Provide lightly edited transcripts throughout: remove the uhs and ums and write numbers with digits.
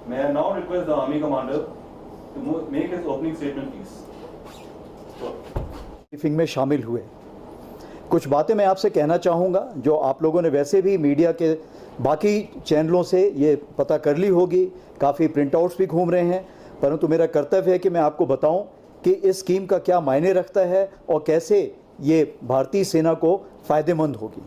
May I now request the Army Commander to make his opening statement, please. Briefing में शामिल हुए। कुछ बातें मैं आपसे कहना चाहूँगा जो आप लोगों ने वैसे भी मीडिया के बाकी चैनलों से ये पता कर ली होगी, काफ़ी प्रिंट आउट्स भी घूम रहे हैं, परंतु मेरा कर्तव्य है कि मैं आपको बताऊं कि इस स्कीम का क्या मायने रखता है और कैसे ये भारतीय सेना को फ़ायदेमंद होगी।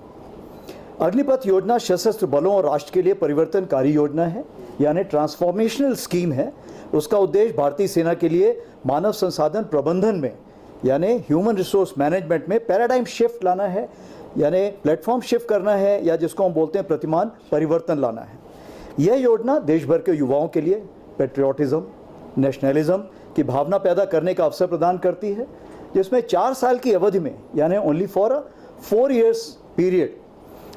अग्निपथ योजना सशस्त्र बलों और राष्ट्र के लिए परिवर्तनकारी योजना है, यानी ट्रांसफॉर्मेशनल स्कीम है। उसका उद्देश्य भारतीय सेना के लिए मानव संसाधन प्रबंधन में, यानी ह्यूमन रिसोर्स मैनेजमेंट में पैराडाइम शिफ्ट लाना है, यानी प्लेटफॉर्म शिफ्ट करना है, या जिसको हम बोलते हैं प्रतिमान परिवर्तन लाना है। यह योजना देश भर के युवाओं के लिए पेट्रियाटिज्म, नेशनलिज्म की भावना पैदा करने का अवसर प्रदान करती है, जिसमें 4 साल की अवधि में, यानी only for a 4 years period,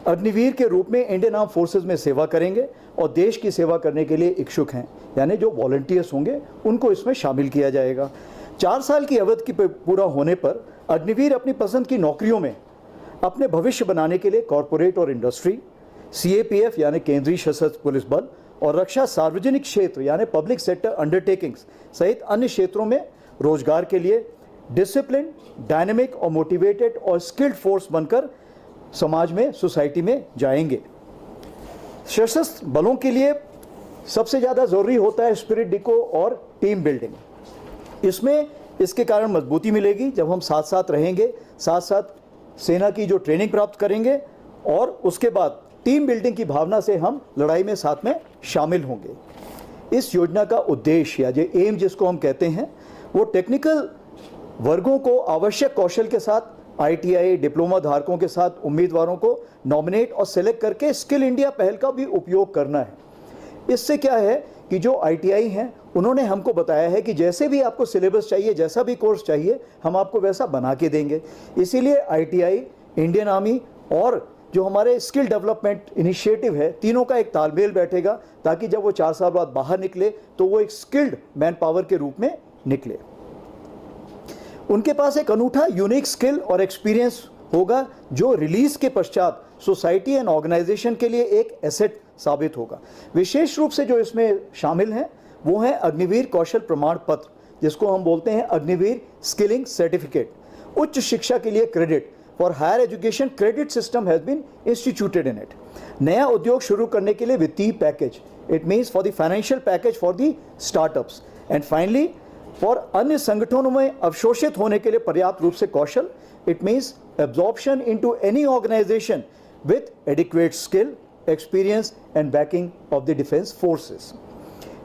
Agniveer के रूप में इंडियन आर्म फोर्सेज में सेवा करेंगे और देश की सेवा करने के लिए इच्छुक हैं, यानी जो वॉलंटियर्स होंगे उनको इसमें शामिल किया जाएगा। 4 साल की अवधि की पूरा होने पर अग्निवीर अपनी पसंद की नौकरियों में अपने भविष्य बनाने के लिए कॉरपोरेट और इंडस्ट्री, CAPF यानी केंद्रीय सशस्त्र पुलिस बल और रक्षा सार्वजनिक क्षेत्र यानी पब्लिक सेक्टर अंडरटेकिंग्स सहित अन्य क्षेत्रों में रोजगार के लिए डिसिप्लिन, डायनेमिक और मोटिवेटेड और स्किल्ड फोर्स बनकर समाज में, सोसाइटी में जाएंगे। सशस्त्र बलों के लिए सबसे ज़्यादा ज़रूरी होता है स्पिरिट डिको और टीम बिल्डिंग। इसमें इसके कारण मजबूती मिलेगी जब हम साथ साथ रहेंगे, साथ साथ सेना की जो ट्रेनिंग प्राप्त करेंगे और उसके बाद टीम बिल्डिंग की भावना से हम लड़ाई में साथ में शामिल होंगे। इस योजना का उद्देश्य या जो एम जिसको हम कहते हैं, वो टेक्निकल वर्गों को आवश्यक कौशल के साथ ITI डिप्लोमा धारकों के साथ उम्मीदवारों को नॉमिनेट और सेलेक्ट करके स्किल इंडिया पहल का भी उपयोग करना है। इससे क्या है कि जो ITI हैं उन्होंने हमको बताया है कि जैसे भी आपको सिलेबस चाहिए, जैसा भी कोर्स चाहिए, हम आपको वैसा बना के देंगे। इसीलिए ITI, इंडियन आर्मी और जो हमारे स्किल डेवलपमेंट इनिशिएटिव है, तीनों का एक तालमेल बैठेगा ताकि जब वो 4 साल बाद बाहर निकले तो वो एक स्किल्ड मैन पावर के रूप में निकले। उनके पास एक अनूठा यूनिक स्किल और एक्सपीरियंस होगा जो रिलीज के पश्चात सोसाइटी एंड ऑर्गेनाइजेशन के लिए एक एसेट साबित होगा। विशेष रूप से जो इसमें शामिल हैं वो है अग्निवीर कौशल प्रमाण पत्र, जिसको हम बोलते हैं अग्निवीर स्किलिंग सर्टिफिकेट। उच्च शिक्षा के लिए credit for higher education credit system has been instituted in it. नया उद्योग शुरू करने के लिए वित्तीय package, it means for the financial package for the startups. And finally for अन्य संगठनों में अवशोषित होने के लिए पर्याप्त रूप से कौशल, it means absorption into any organisation with adequate skill, experience and backing of the defence forces.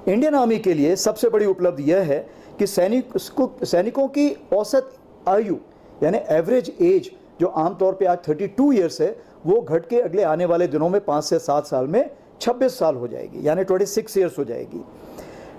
Indian Army के लिए सबसे बड़ी उपलब्धि यह है कि सैनिकों की औसत आयु यानी एवरेज एज जो आमतौर पे आज 32 ईयर्स है, वो घट के अगले आने वाले दिनों में 5 से 7 साल में 26 साल हो जाएगी, यानी 26 ईयर्स हो जाएगी।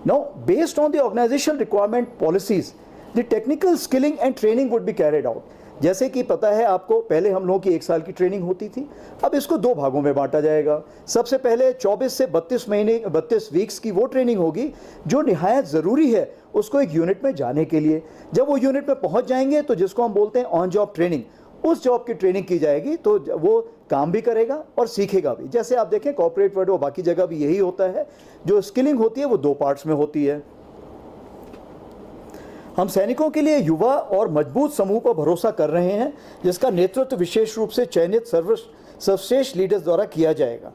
Now, based on the organizational requirement policies, the technical skilling and training would be carried out. जैसे कि पता है आपको, पहले हम लोगों की 1 साल की ट्रेनिंग होती थी, अब इसको 2 भागों में बांटा जाएगा। सबसे पहले 24 से 32 वीक्स की वो ट्रेनिंग होगी जो निहायत ज़रूरी है उसको एक यूनिट में जाने के लिए। जब वो यूनिट में पहुंच जाएंगे तो जिसको हम बोलते हैं ऑन जॉब ट्रेनिंग, उस जॉब की ट्रेनिंग की जाएगी तो वो काम भी करेगा और सीखेगा भी। जैसे आप देखें कॉर्पोरेट वर्ल्ड और बाकी जगह भी यही होता है। जो स्किलिंग होती है वो 2 पार्ट्स में होती है। हम सैनिकों के लिए युवा और मजबूत समूह पर भरोसा कर रहे हैं, जिसका नेतृत्व विशेष रूप से चयनित सर्वश्रेष्ठ लीडर्स द्वारा किया जाएगा।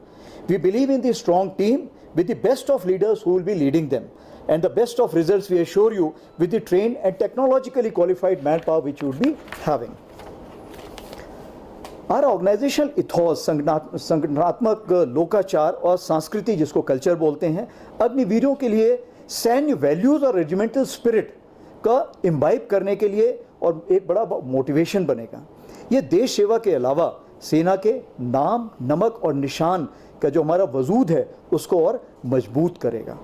We believe in the strong team with the best of leaders who will be leading them and the best of results we assure you with the trained and technologically qualified manpower which you would be having. Our organizational ethos, संगठनात्मक लोकाचार और संस्कृति जिसको culture बोलते हैं, अग्निवीरों के लिए सैन्य values और रेजिमेंटल स्पिरिट का इम्बाइब करने के लिए और एक बड़ा मोटिवेशन बनेगा। ये देश सेवा के अलावा सेना के नाम, नमक और निशान का जो हमारा वजूद है उसको और मजबूत करेगा।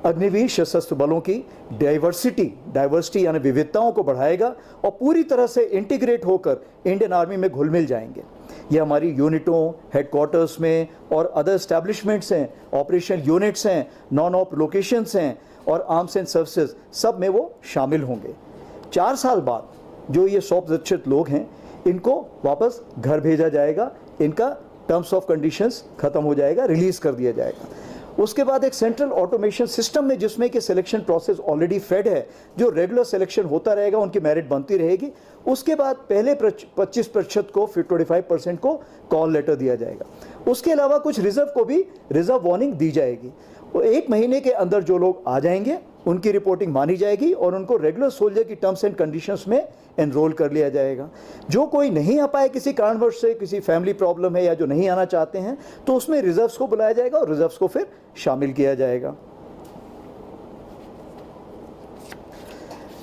अग्निवीर सशस्त्र बलों की डाइवर्सिटी यानी विविधताओं को बढ़ाएगा और पूरी तरह से इंटीग्रेट होकर इंडियन आर्मी में घुल मिल जाएंगे। ये हमारी यूनिटों, हेडक्वार्टर्स में और अदर एस्टैब्लिशमेंट्स हैं, ऑपरेशनल यूनिट्स हैं, नॉन ऑप लोकेशंस हैं और आर्म्स एंड सर्विसेज, सब में वो शामिल होंगे। 4 साल बाद जो ये 100% लोग हैं इनको वापस घर भेजा जाएगा, इनका टर्म्स ऑफ कंडीशंस खत्म हो जाएगा, रिलीज कर दिया जाएगा। उसके बाद एक सेंट्रल ऑटोमेशन सिस्टम में जिसमें कि सिलेक्शन प्रोसेस ऑलरेडी फेड है, जो रेगुलर सिलेक्शन होता रहेगा, उनकी मेरिट बनती रहेगी। उसके बाद पहले 25% को, फिर 25% को कॉल लेटर दिया जाएगा। उसके अलावा कुछ रिजर्व को भी रिजर्व वार्निंग दी जाएगी। 1 महीने के अंदर जो लोग आ जाएंगे उनकी रिपोर्टिंग मानी जाएगी और उनको रेगुलर सोल्जर की टर्म्स एंड कंडीशंस में एनरोल कर लिया जाएगा। जो कोई नहीं आ पाए किसी कारणवश से, किसी फैमिली प्रॉब्लम है या जो नहीं आना चाहते हैं, तो उसमें रिजर्व्स को बुलाया जाएगा और रिजर्व्स को फिर शामिल किया जाएगा।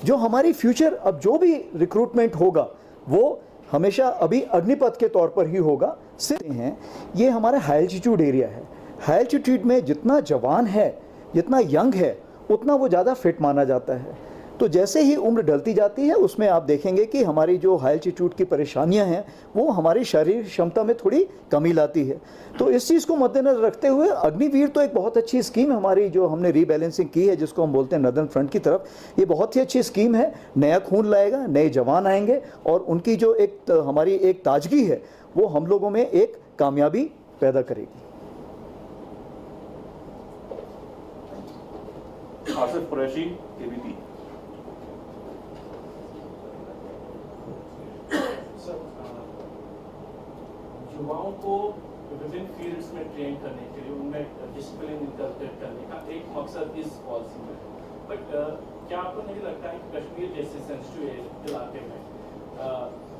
जो हमारी फ्यूचर अब जो भी रिक्रूटमेंट होगा वो हमेशा अभी अग्निपथ के तौर पर ही होगा। सिर्फ हैं ये हमारा हाई एल्टीट्यूड एरिया है। हाई एल्टीट्यूड में जितना जवान है, जितना यंग है, उतना वो ज़्यादा फिट माना जाता है। तो जैसे ही उम्र ढलती जाती है उसमें आप देखेंगे कि हमारी जो हाई एल्टीट्यूड की परेशानियां हैं वो हमारी शारीरिक क्षमता में थोड़ी कमी लाती है। तो इस चीज़ को मद्देनजर रखते हुए अग्निवीर तो एक बहुत अच्छी स्कीम है हमारी, जो हमने रीबैलेंसिंग की है, जिसको हम बोलते हैं नदन फ्रंट की तरफ। ये बहुत ही अच्छी स्कीम है, नया खून लाएगा, नए जवान आएंगे और उनकी जो एक हमारी एक ताजगी है वो हम लोगों में एक कामयाबी पैदा करेगी। आसिफ कुरैशी, केबीपी। युवाओं को विभिन्न फील्ड्स में ट्रेन करने के लिए, उनमें डिसिप्लिन इनकल्केट करने का एक मकसद इस पॉलिसी में है। बट क्या आपको नहीं लगता है कि कश्मीर जैसे सेंसिटिव इलाके में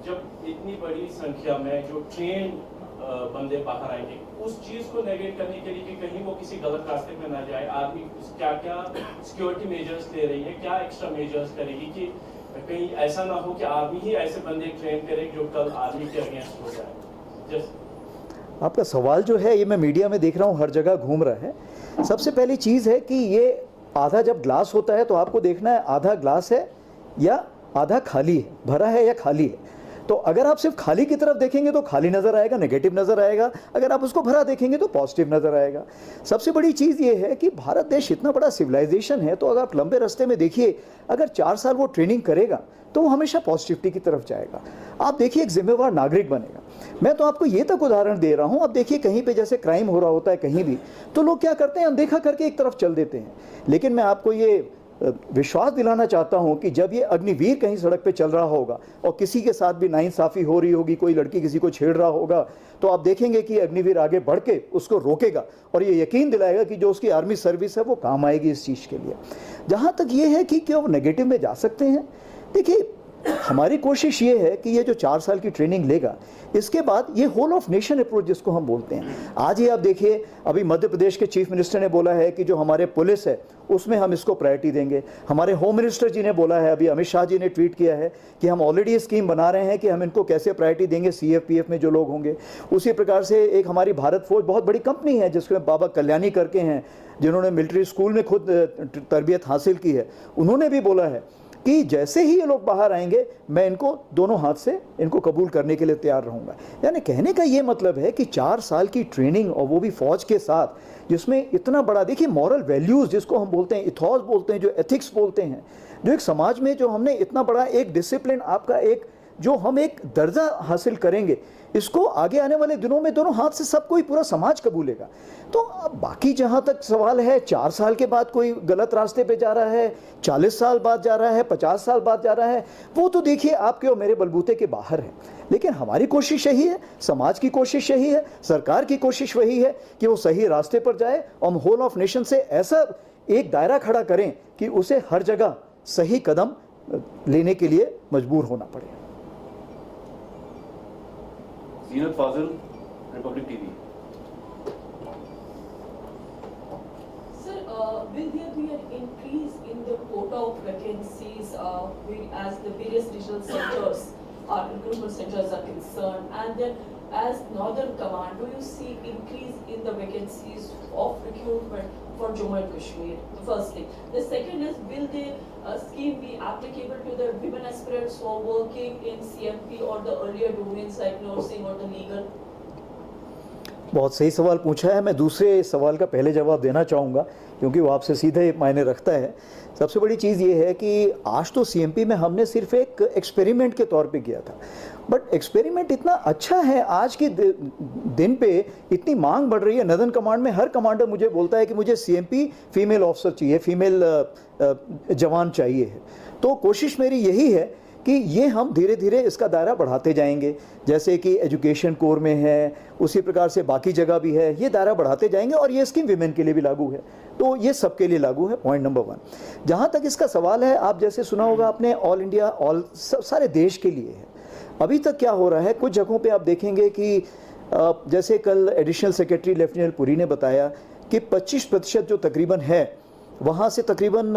जब इतनी बड़ी संख्या में जो ट्रेन बंदे बाहर आएंगे, उस चीज़ को नेगेट करने के लिए कि कहीं वो किसी गलत रास्ते में ना जाए, आर्मी क्या क्या सिक्योरिटी मेजर्स ले रही है, क्या एक्स्ट्रा मेजर्स करेगी कि कहीं ऐसा ना हो कि आर्मी ही ऐसे बंदे ट्रेन करे जो कल आर्मी के अगेंस्ट हो जाए? आपका सवाल जो है ये मैं मीडिया में देख रहा हूँ, हर जगह घूम रहा है। सबसे पहली चीज़ है कि ये आधा जब ग्लास होता है तो आपको देखना है आधा ग्लास है या आधा खाली है, भरा है या खाली है। तो अगर आप सिर्फ खाली की तरफ देखेंगे तो खाली नज़र आएगा, नेगेटिव नज़र आएगा। अगर आप उसको भरा देखेंगे तो पॉजिटिव नज़र आएगा। सबसे बड़ी चीज़ ये है कि भारत देश इतना बड़ा सिविलाइजेशन है, तो अगर आप लंबे रास्ते में देखिए, अगर 4 साल वो ट्रेनिंग करेगा तो वो हमेशा पॉजिटिविटी की तरफ जाएगा। आप देखिए एक जिम्मेवार नागरिक बनेगा। मैं तो आपको ये तक उदाहरण दे रहा हूँ, अब देखिए कहीं पे जैसे क्राइम हो रहा होता है कहीं भी, तो लोग क्या करते हैं, अनदेखा करके एक तरफ चल देते हैं। लेकिन मैं आपको ये विश्वास दिलाना चाहता हूं कि जब ये अग्निवीर कहीं सड़क पे चल रहा होगा और किसी के साथ भी नाइंसाफ़ी हो रही होगी, कोई लड़की किसी को छेड़ रहा होगा, तो आप देखेंगे कि अग्निवीर आगे बढ़ के उसको रोकेगा और ये यकीन दिलाएगा कि जो उसकी आर्मी सर्विस है वो काम आएगी इस चीज़ के लिए। जहाँ तक ये है कि क्या वो नेगेटिव में जा सकते हैं, देखिए हमारी कोशिश ये है कि ये जो 4 साल की ट्रेनिंग लेगा, इसके बाद ये होल ऑफ नेशन अप्रोच जिसको हम बोलते हैं, आज ही आप देखिए अभी मध्य प्रदेश के चीफ मिनिस्टर ने बोला है कि जो हमारे पुलिस है उसमें हम इसको प्रायोरिटी देंगे। हमारे होम मिनिस्टर जी ने बोला है, अभी अमित शाह जी ने ट्वीट किया है कि हम ऑलरेडी स्कीम बना रहे हैं कि हम इनको कैसे प्रायोरिटी देंगे CFPF में जो लोग होंगे। उसी प्रकार से एक हमारी भारत फौज बहुत बड़ी कंपनी है जिसमें बाबा कल्याणी करके हैं, जिन्होंने मिलिट्री स्कूल में खुद तरबियत हासिल की है, उन्होंने भी बोला है कि जैसे ही ये लोग बाहर आएंगे मैं इनको दोनों हाथ से इनको कबूल करने के लिए तैयार रहूँगा। यानी कहने का ये मतलब है कि 4 साल की ट्रेनिंग और वो भी फौज के साथ, जिसमें इतना बड़ा, देखिए मॉरल वैल्यूज़ जिसको हम बोलते हैं, इथॉस बोलते हैं, जो एथिक्स बोलते हैं, जो एक समाज में जो हमने इतना बड़ा एक डिसिप्लिन, आपका एक जो हम एक दर्जा हासिल करेंगे, इसको आगे आने वाले दिनों में दोनों हाथ से सब कोई पूरा समाज कबूलेगा। तो अब बाकी जहाँ तक सवाल है 4 साल के बाद कोई गलत रास्ते पे जा रहा है, 40 साल बाद जा रहा है, 50 साल बाद जा रहा है, वो तो देखिए आपके और मेरे बलबूते के बाहर है। लेकिन हमारी कोशिश यही है, समाज की कोशिश यही है, सरकार की कोशिश वही है कि वो सही रास्ते पर जाए और हम होल ऑफ नेशन से ऐसा एक दायरा खड़ा करें कि उसे हर जगह सही कदम लेने के लिए मजबूर होना पड़े। Zeenat Fazil, Republic TV. Will there be an increase in the quota of vacancies as the various regional centers or recruitment centers are concerned? And then as Northern Command, do you see increase in the vacancies of recruitment for Jammu and Kashmir? Firstly. The second is, will the scheme be applicable to the women aspirants who are working in CMP or the earlier domains like nursing or the legal? बहुत सही सवाल पूछा है। मैं दूसरे सवाल का पहले जवाब देना चाहूँगा क्योंकि वो आपसे सीधे मायने रखता है। सबसे बड़ी चीज़ ये है कि आज तो CMP में हमने सिर्फ एक एक्सपेरिमेंट के तौर पे किया था। बट एक्सपेरिमेंट इतना अच्छा है, आज के दिन पे इतनी मांग बढ़ रही है। नदन कमांड में हर कमांडर मुझे बोलता है कि मुझे सीएमपी फीमेल ऑफिसर चाहिए, फीमेल जवान चाहिए है। तो कोशिश मेरी यही है कि ये हम धीरे धीरे इसका दायरा बढ़ाते जाएंगे, जैसे कि एजुकेशन कोर में है, उसी प्रकार से बाकी जगह भी है, ये दायरा बढ़ाते जाएंगे। और ये स्कीम विमेन के लिए भी लागू है, तो ये सबके लिए लागू है। Point number 1। जहाँ तक इसका सवाल है, आप जैसे सुना होगा आपने, ऑल इंडिया, सारे देश के लिए है। अभी तक क्या हो रहा है, कुछ जगहों पे आप देखेंगे कि जैसे कल एडिशनल सेक्रेटरी लेफ्टिनेंट पुरी ने बताया कि 25% जो तकरीबन है, वहाँ से तकरीबन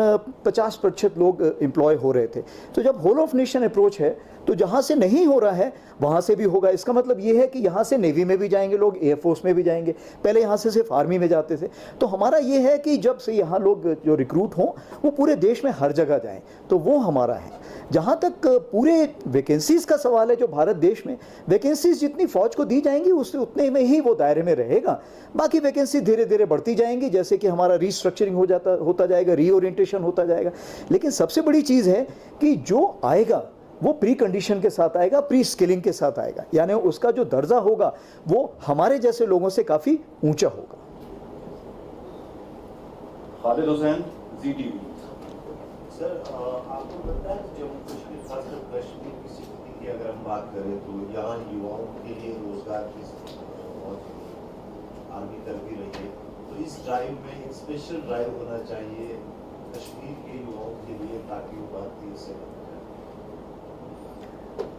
50% लोग एम्प्लॉय हो रहे थे। तो जब होल ऑफ नेशन अप्रोच है, तो जहाँ से नहीं हो रहा है वहाँ से भी होगा। इसका मतलब ये है कि यहाँ से नेवी में भी जाएंगे लोग, एयरफोर्स में भी जाएंगे। पहले यहाँ से सिर्फ आर्मी में जाते थे। तो हमारा ये है कि जब से यहाँ लोग जो रिक्रूट हों, वो पूरे देश में हर जगह जाएं, तो वो हमारा है। जहाँ तक पूरे वैकेंसीज़ का सवाल है, जो भारत देश में वैकेंसीज जितनी फ़ौज को दी जाएंगी, उससे उतने में ही वो दायरे में रहेगा। बाकी वैकेंसी धीरे धीरे बढ़ती जाएंगी, जैसे कि हमारा रीस्ट्रक्चरिंग होता जाएगा, रीओरिएंटेशन होता जाएगा। लेकिन सबसे बड़ी चीज़ है कि जो आएगा वो प्री कंडीशन के साथ आएगा, प्री स्किलिंग के साथ आएगा, यानी उसका जो दर्जा होगा वो हमारे जैसे लोगों से काफ़ी ऊंचा होगा। खालिद हुसैन, जी टीवी। सर, आपको पता है जम्मू कश्मीर, खासकर कश्मीर की स्थिति की अगर हम बात करें तो यहाँ युवाओं के लिए रोजगार की आगे कर भी रही है। तो इस ड्राइव में एक स्पेशल ड्राइव होना चाहिए कश्मीर के युवाओं के लिए, ताकि वो भारतीय से।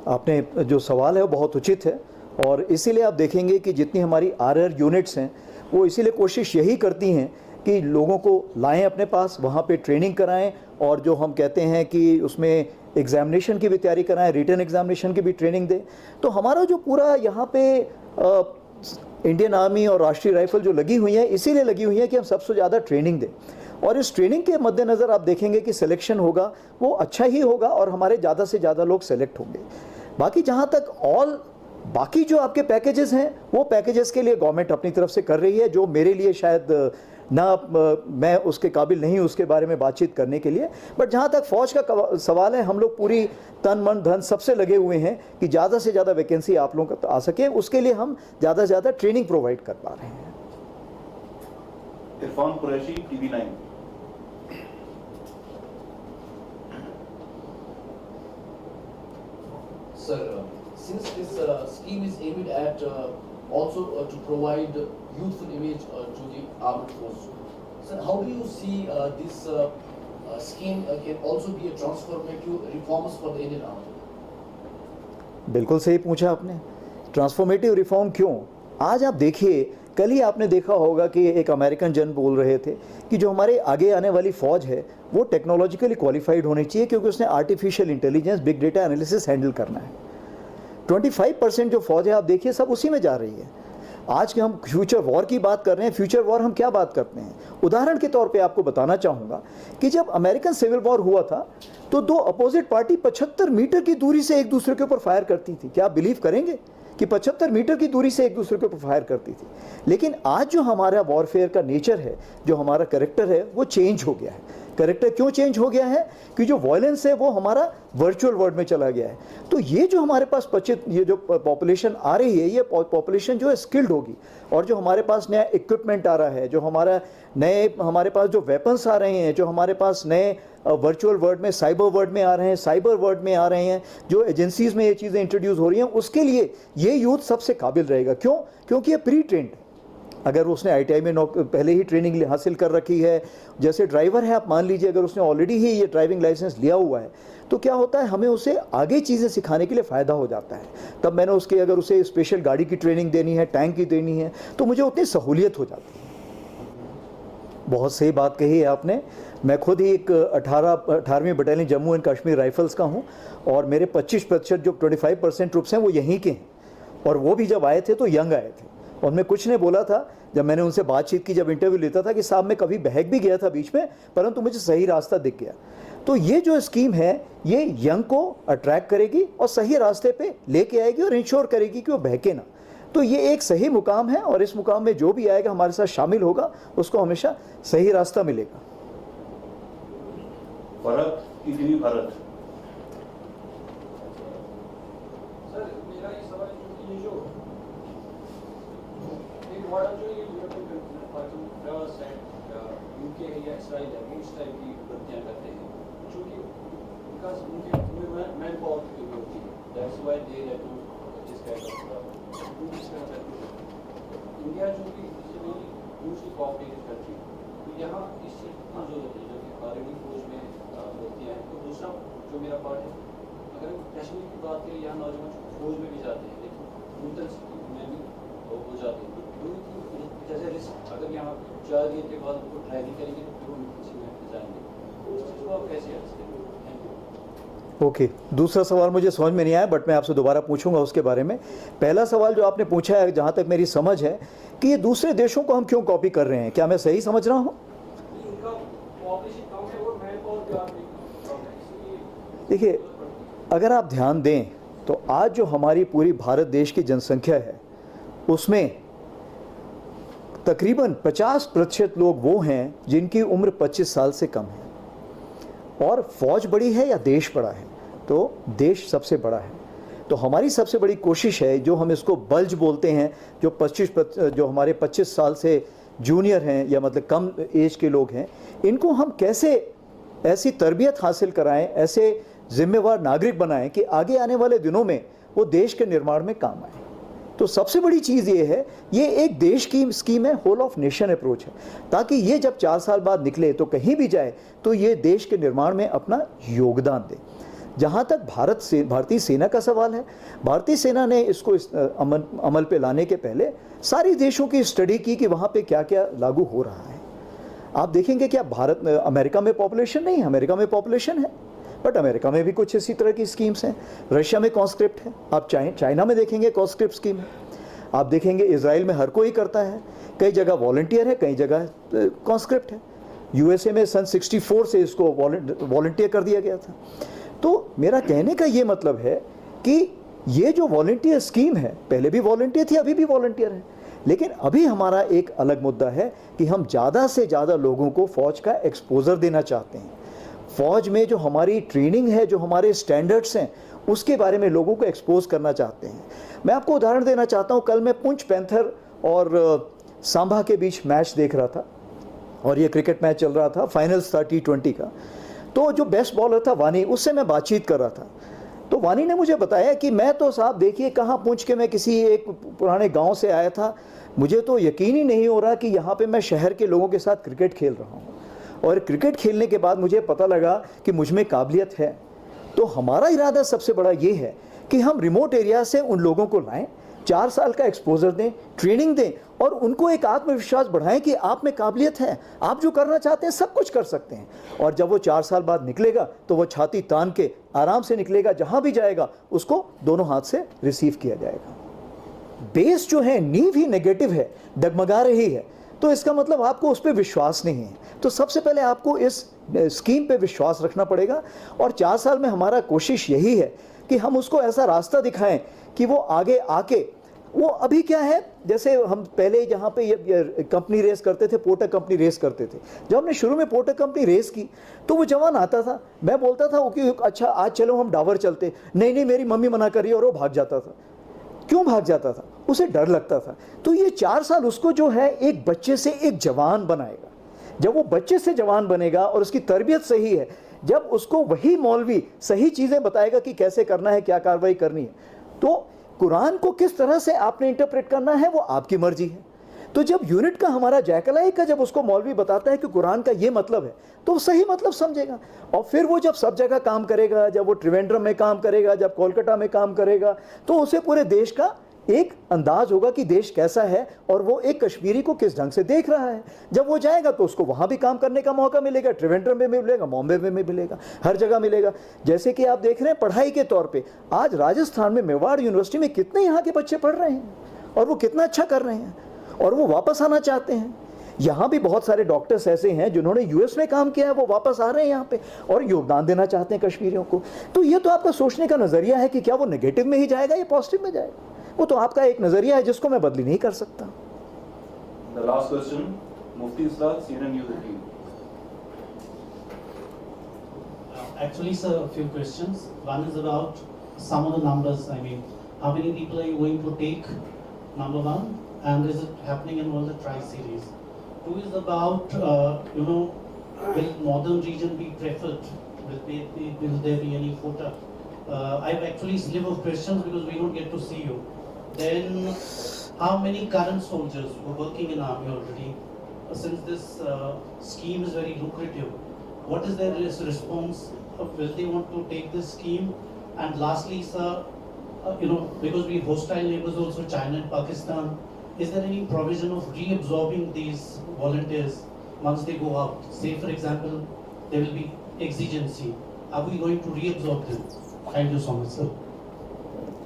आपने जो सवाल है वो बहुत उचित है, और इसीलिए आप देखेंगे कि जितनी हमारी आरआर यूनिट्स हैं, वो इसीलिए कोशिश यही करती हैं कि लोगों को लाएं अपने पास, वहाँ पे ट्रेनिंग कराएं, और जो हम कहते हैं कि उसमें एग्जामिनेशन की भी तैयारी कराएं, रिटन एग्जामिनेशन की भी ट्रेनिंग दें। तो हमारा जो पूरा यहाँ पे इंडियन आर्मी और राष्ट्रीय राइफल जो लगी हुई है, इसीलिए लगी हुई है कि हम सबसे ज़्यादा ट्रेनिंग दें। और इस ट्रेनिंग के मद्देनज़र आप देखेंगे कि सिलेक्शन होगा वो अच्छा ही होगा, और हमारे ज़्यादा से ज़्यादा लोग सेलेक्ट होंगे। बाकी जहाँ तक बाकी जो आपके पैकेजेस हैं, वो पैकेजेस के लिए गवर्नमेंट अपनी तरफ से कर रही है, जो मेरे लिए शायद मैं उसके काबिल नहीं उसके बारे में बातचीत करने के लिए। बट जहाँ तक फ़ौज का सवाल है, हम लोग पूरी तन मन धन सबसे लगे हुए हैं कि ज़्यादा से ज़्यादा वैकेंसी आप लोगों को आ सके, उसके लिए हम ज़्यादा से ज़्यादा ट्रेनिंग प्रोवाइड कर पा रहे हैं। Irfan Qureshi, TV 9। Sir, since this scheme is aimed at also to provide youthful image to the armed force, sir, how do you see this scheme can also be a transformative reforms for the Indian Army? बिल्कुल सही पूछा आपने। Transformative reform क्यों? आज आप देखिए, कल ही आपने देखा होगा कि एक अमेरिकन जन बोल रहे थे कि जो हमारे आगे आने वाली फ़ौज है वो टेक्नोलॉजिकली क्वालिफाइड होनी चाहिए, क्योंकि उसने artificial intelligence, big data analysis handle करना है। 25% जो फ़ौज है आप देखिए सब उसी में जा रही है। आज के हम फ्यूचर वॉर की बात कर रहे हैं। फ्यूचर वॉर हम क्या बात करते हैं? उदाहरण के तौर पे आपको बताना चाहूँगा कि जब अमेरिकन सिविल वॉर हुआ था तो दो अपोजिट पार्टी 75 मीटर की दूरी से एक दूसरे के ऊपर फायर करती थी। क्या आप बिलीव करेंगे कि 75 मीटर की दूरी से एक दूसरे के ऊपर फायर करती थी? लेकिन आज जो हमारा वॉरफेयर का नेचर है, जो हमारा करेक्टर है, वो चेंज हो गया है। करेक्टर क्यों चेंज हो गया है? कि जो वायलेंस है वो हमारा वर्चुअल वर्ल्ड में चला गया है। तो ये जो हमारे पास ये जो पॉपुलेशन आ रही है, ये पॉपुलेशन जो है स्किल्ड होगी, और जो हमारे पास नया इक्विपमेंट आ रहा है, जो हमारे पास जो वेपन्स आ रहे हैं, जो हमारे पास नए वर्चुअल वर्ल्ड में, साइबर वर्ल्ड में आ रहे हैं, साइबर वर्ल्ड में आ रहे हैं, जो एजेंसीज में ये चीज़ें इंट्रोड्यूस हो रही हैं, उसके लिए ये यूथ सबसे काबिल रहेगा। क्यों? क्योंकि ये प्री ट्रेंड है। अगर उसने ITI में पहले ही ट्रेनिंग हासिल कर रखी है, जैसे ड्राइवर है, आप मान लीजिए अगर उसने ऑलरेडी ही ये ड्राइविंग लाइसेंस लिया हुआ है, तो क्या होता है, हमें उसे आगे चीज़ें सिखाने के लिए फ़ायदा हो जाता है। तब मैंने अगर उसे स्पेशल गाड़ी की ट्रेनिंग देनी है, टैंक की देनी है, तो मुझे उतनी सहूलियत हो जाती है। बहुत सही बात कही है आपने। मैं खुद ही एक 18वीं battalion Jammu and Kashmir Rifles का हूँ, और मेरे 25% जो 25% ट्रुप्स हैं वो यहीं के हैं, और वो भी जब आए थे तो यंग आए थे। उनमें कुछ ने बोला था, जब मैंने उनसे बातचीत की, जब इंटरव्यू लेता था, कि साहब मैं कभी बहक भी गया था बीच में, परंतु मुझे सही रास्ता दिख गया। तो ये जो स्कीम है, ये यंग को अट्रैक्ट करेगी और सही रास्ते पे लेके आएगी, और इंश्योर करेगी कि वो बहके ना। तो ये एक सही मुकाम है, और इस मुकाम में जो भी आएगा हमारे साथ शामिल होगा, उसको हमेशा सही रास्ता मिलेगा। फरहत, ईटीवी भारत। सर, के हैं या इसराइल है वो इस टाइप की गलतियाँ करते हैं क्योंकि बिकॉज उनके मैन पावर की कमी होती है that's why they have to this kind of India जो कि यूजली कोऑपरेटिव कंट्री तो यहाँ इस चीज़ की जरूरत है जो कि ऑलरेडी फौज में गलतियाँ हैं। तो दूसरा जो मेरा पार्ट है अगर कश्मीर की बात करें यहाँ नौजवान फौज में भी जाते हैं लेकिन न्यूट्रल में भी हो जाते हैं तो जैसे रिस्क अगर यहाँ 4 दिन के बाद उनको ट्राई नहीं करेंगे तो फिर वो किसी में जाएंगे तो उस चीज़ को आप कैसे अर्ज करेंगे? Thank you. ओके, दूसरा सवाल मुझे समझ में नहीं आया बट मैं आपसे दोबारा पूछूंगा उसके बारे में। पहला सवाल जो आपने पूछा है जहाँ तक मेरी समझ है कि ये दूसरे देशों को हम क्यों कॉपी कर रहे हैं, क्या मैं सही समझ रहा हूँ? उनका पॉपुलेशन कम है और मैन पावर भी आपकी कम है इसलिए देखिए, अगर आप ध्यान दें तो आज जो हमारी पूरी भारत देश की जनसंख्या है उसमें तकरीबन 50% लोग वो हैं जिनकी उम्र 25 साल से कम है। और फौज बड़ी है या देश बड़ा है? तो देश सबसे बड़ा है। तो हमारी सबसे बड़ी कोशिश है, जो हम इसको बल्ज बोलते हैं, जो हमारे 25 साल से जूनियर हैं या मतलब कम एज के लोग हैं, इनको हम कैसे ऐसी तरबियत हासिल कराएं, ऐसे जिम्मेवार नागरिक बनाएं कि आगे आने वाले दिनों में वो देश के निर्माण में काम आए। तो सबसे बड़ी चीज़ ये है, ये एक देश की स्कीम है, होल ऑफ नेशन अप्रोच है, ताकि ये जब 4 साल बाद निकले तो कहीं भी जाए तो ये देश के निर्माण में अपना योगदान दे। जहाँ तक भारतीय सेना का सवाल है, भारतीय सेना ने इसको अमल पे लाने के पहले सारी देशों की स्टडी की कि वहाँ पे क्या क्या लागू हो रहा है। आप देखेंगे क्या अमेरिका में पॉपुलेशन नहीं है, अमेरिका में पॉपुलेशन है बट अमेरिका में भी कुछ इसी तरह की स्कीम्स हैं। रशिया में कॉन्स्क्रिप्ट है, आप चाइना में देखेंगे कॉन्स्क्रिप्ट स्कीम है, आप देखेंगे इजराइल में हर कोई करता है, कई जगह वॉलंटियर है, कई जगह कॉन्स्क्रिप्ट है। यूएसए में सन 64 से इसको वॉलंटियर कर दिया गया था। तो मेरा कहने का ये मतलब है कि ये जो वॉलंटियर स्कीम है, पहले भी वॉलंटियर थी, अभी भी वॉलंटियर है, लेकिन अभी हमारा एक अलग मुद्दा है कि हम ज़्यादा से ज़्यादा लोगों को फ़ौज का एक्सपोजर देना चाहते हैं। फ़ौज में जो हमारी ट्रेनिंग है, जो हमारे स्टैंडर्ड्स हैं, उसके बारे में लोगों को एक्सपोज करना चाहते हैं। मैं आपको उदाहरण देना चाहता हूँ, कल मैं पुंछ पैंथर और सांबा के बीच मैच देख रहा था और ये क्रिकेट मैच चल रहा था, फाइनल्स था T20 का। तो जो बेस्ट बॉलर था वानी, उससे मैं बातचीत कर रहा था। तो वानी ने मुझे बताया कि मैं तो साहब देखिए कहाँ पुंछ के मैं किसी एक पुराने गांव से आया था, मुझे तो यकीन ही नहीं हो रहा कि यहाँ पे मैं शहर के लोगों के साथ क्रिकेट खेल रहा हूँ, और क्रिकेट खेलने के बाद मुझे पता लगा कि मुझ में काबिलियत है। तो हमारा इरादा सबसे बड़ा ये है कि हम रिमोट एरिया से उन लोगों को लाएं, 4 साल का एक्सपोजर दें, ट्रेनिंग दें और उनको एक आत्मविश्वास बढ़ाएं कि आप में काबिलियत है, आप जो करना चाहते हैं सब कुछ कर सकते हैं। और जब वो 4 साल बाद निकलेगा तो वो छाती तान के आराम से निकलेगा, जहाँ भी जाएगा उसको दोनों हाथ से रिसीव किया जाएगा। बेस जो है, नींव ही नेगेटिव है, डगमगा रही है, तो इसका मतलब आपको उस पर विश्वास नहीं है। तो सबसे पहले आपको इस स्कीम पे विश्वास रखना पड़ेगा और 4 साल में हमारा कोशिश यही है कि हम उसको ऐसा रास्ता दिखाएं कि वो आगे आके, वो अभी क्या है, जैसे हम पहले जहाँ पे ये कंपनी रेस करते थे, पोर्टर कंपनी रेस करते थे, जब हमने शुरू में पोर्टर कंपनी रेस की तो वो जवान आता था, मैं बोलता था कि अच्छा आज चलो हम डाबर चलते, नहीं मेरी मम्मी मना कर रही है, और वो भाग जाता था। क्यों भाग जाता था? उसे डर लगता था। तो ये 4 साल उसको जो है एक बच्चे से एक जवान बनाएगा। जब वो बच्चे से जवान बनेगा और उसकी तरबियत सही है, जब उसको वही मौलवी सही चीज़ें बताएगा कि कैसे करना है, क्या कार्रवाई करनी है, तो कुरान को किस तरह से आपने इंटरप्रेट करना है वो आपकी मर्जी है। तो जब यूनिट का हमारा जैकलाई का जब उसको मौलवी बताता है कि कुरान का ये मतलब है, तो वो सही मतलब समझेगा। और फिर वो जब सब जगह काम करेगा, जब वो त्रिवेंद्रम में काम करेगा, जब कोलकाता में काम करेगा, तो उसे पूरे देश का एक अंदाज होगा कि देश कैसा है और वो एक कश्मीरी को किस ढंग से देख रहा है। जब वो जाएगा तो उसको वहाँ भी काम करने का मौका मिलेगा, त्रिवेंद्रम में मिलेगा, बॉम्बे में मिलेगा, हर जगह मिलेगा। जैसे कि आप देख रहे हैं पढ़ाई के तौर पे, आज राजस्थान में मेवाड़ यूनिवर्सिटी में कितने यहाँ के बच्चे पढ़ रहे हैं और वो कितना अच्छा कर रहे हैं और वो वापस आना चाहते हैं। यहाँ भी बहुत सारे डॉक्टर्स ऐसे हैं जिन्होंने यूएस में काम किया है, वो वापस आ रहे हैं यहाँ पे और योगदान देना चाहते हैं कश्मीरियों को। तो ये तो आपका सोचने का नज़रिया है कि क्या वो नेगेटिव में ही जाएगा या पॉजिटिव में जाएगा, वो तो आपका एक नज़रिया है जिसको मैं बदली नहीं कर सकता। The last question, Mufti Islah, CNN News 18. Actually, sir, a few questions. One is about some of the numbers. I mean, how many people are you going to take? Number one, and is it happening in all the tri-series? Two is about, will northern region be preferred? Will there be any quota? I have actually slew of questions because we don't get to see you. Then, how many current soldiers who are working in army already, since this scheme is very lucrative, what is their response? Will they want to take this scheme? And lastly, sir, because we hostile neighbors also, China and Pakistan, is there any provision of reabsorbing these volunteers once they go out? Say, for example, there will be exigency. Are we going to reabsorb them? Thank you so much, sir.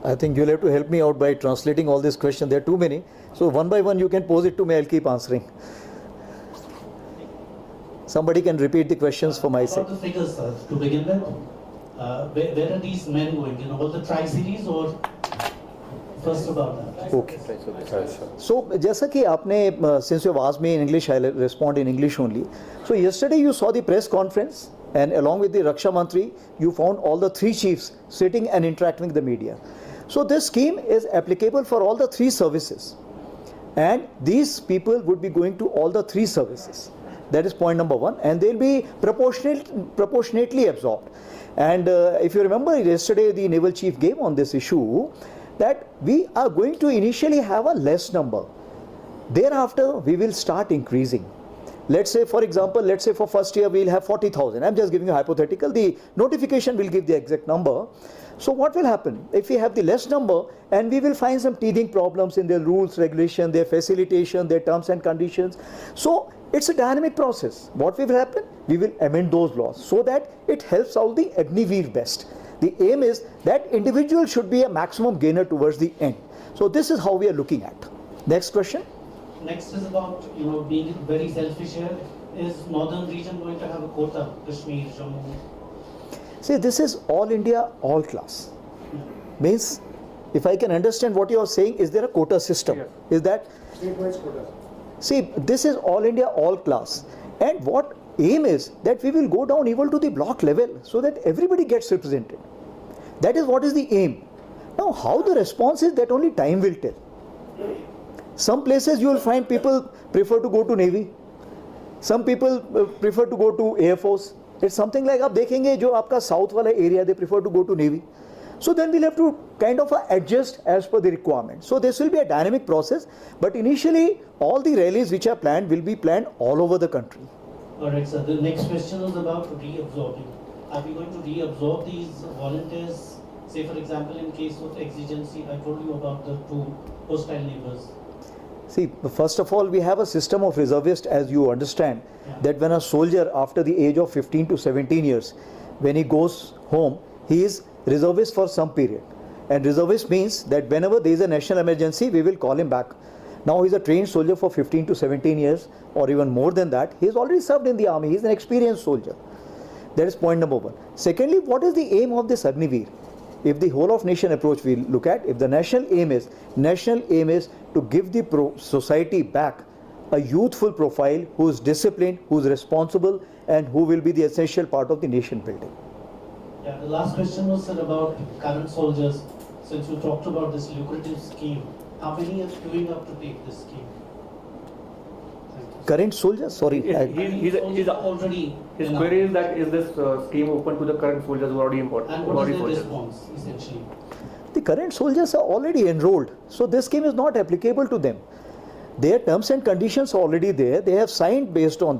I think you'll have to help me out by translating all these questions. There are too many. So one by one you can pose it to me, I'll keep answering. Somebody can repeat the questions for my sake. About the figures, sir, to begin with. Where are these men going? In all the tri-series or first about that? Okay. So, जैसा कि आपने, since you have asked me in English, I'll respond in English only. So yesterday you saw the press conference, and along with the Raksha Mantri, you found all the three chiefs sitting and interacting with the media. So this scheme is applicable for all the three services, and these people would be going to all the three services. That is point number one, and they'll be proportionately absorbed. And if you remember, yesterday the naval chief gave on this issue that we are going to initially have a less number. Thereafter, we will start increasing. Let's say, for example, let's say for first year we'll have 40,000. I'm just giving you a hypothetical. The notification will give the exact number. So what will happen if we have the less number, and we will find some teething problems in their rules, regulation, their facilitation, their terms and conditions. So it's a dynamic process. What will happen? We will amend those laws so that it helps out the Agniveer best. The aim is that individual should be a maximum gainer towards the end. So this is how we are looking at. Next question. Next is about, being very selfish here. Is northern region going to have a quota? Kashmir, Jammu? See, this is all India, all class. Means, if I can understand what you are saying, is there a quota system? Yes. Is that? State-wise quota. See, this is all India, all class. And what aim is that we will go down even to the block level so that everybody gets represented. That is what is the aim. Now, how the response is, that only time will tell. Some places you will find people prefer to go to Navy. Some people prefer to go to Air Force. It's something like, आप देखेंगे जो आपका south वाला area, they prefer to go to Navy. So then we'll have to kind of adjust as per the requirement. So this will be a dynamic process, but initially all the rallies which are planned will be planned all over the country. Alright, sir. The next question is about reabsorbing. Are we going to reabsorb these volunteers? Say, for example, in case of exigency, I told you about the two hostile neighbors. See, first of all, we have a system of reservists, as you understand, that when a soldier after the age of 15 to 17 years, when he goes home, he is reservist for some period. And reservist means that whenever there is a national emergency, we will call him back. Now he is a trained soldier for 15 to 17 years, or even more than that. He has already served in the army. He is an experienced soldier. That is point number one. Secondly, what is the aim of this Agniveer? If the whole of nation approach we look at, if the national aim is to give the society back a youthful profile who is disciplined, who is responsible, and who will be the essential part of the nation building. Yeah, the last question was, sir, about current soldiers. Since you talked about this lucrative scheme, how many are queuing up to take this scheme? Current soldiers? Sorry. His already. His query is that is this scheme open to the current soldiers who are already important? And what is their response, essentially? The current soldiers are already enrolled, so this scheme is not applicable to them. Their terms and conditions are already there. They have signed based on that.